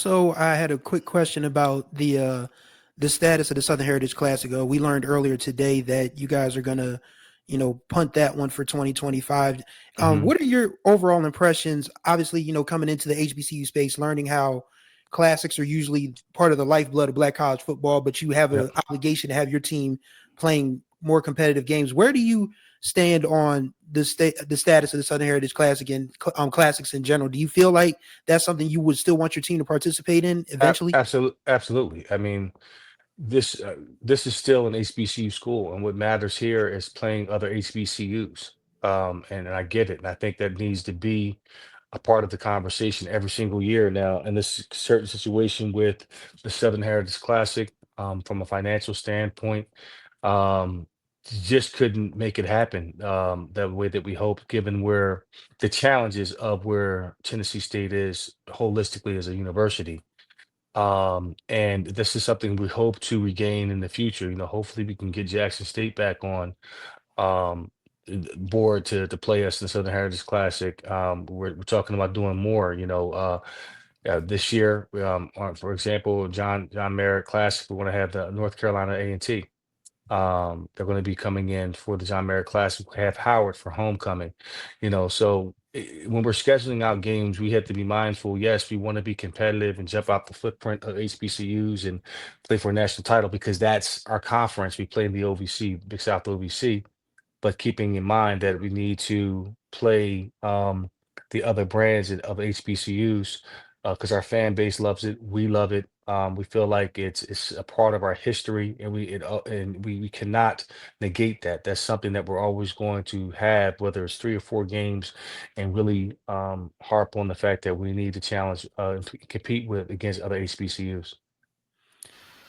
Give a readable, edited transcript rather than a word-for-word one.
So I had a quick question about the status of the Southern Heritage Classic. We learned earlier today that you guys are gonna, punt that one for 2025. Hmm. What are your overall impressions? Obviously, coming into the HBCU space, learning how classics are usually part of the lifeblood of Black college football, but you have an Yep. obligation to have your team playing more competitive games. Where do you stand on the status of the Southern Heritage Classic and classics in general? Do you feel like that's something you would still want your team to participate in eventually? Absolutely, absolutely. I mean, this is still an HBCU school, and what matters here is playing other HBCUs. And I get it, and I think that needs to be a part of the conversation every single year now. In this certain situation with the Southern Heritage Classic, from a financial standpoint, um, just couldn't make it happen the way that we hoped, given where the challenges of where Tennessee State is holistically as a university. And this is something we hope to regain in the future. Hopefully we can get Jackson State back on um board to play us in the Southern Heritage Classic. We're talking about doing more, this year. For example, John Merritt Classic, we want to have the North Carolina A&T. They're going to be coming in for the John Merritt Classic. We have Howard for homecoming. So when we're scheduling out games, we have to be mindful. Yes, we want to be competitive and jump out the footprint of HBCUs and play for a national title because that's our conference. We play in the OVC, Big South OVC, but keeping in mind that we need to play the other brands of HBCUs because our fan base loves it. We love it. We feel like it's a part of our history, and we cannot negate that. That's something that we're always going to have, whether it's 3 or 4 games, and really harp on the fact that we need to challenge and compete with against other HBCUs.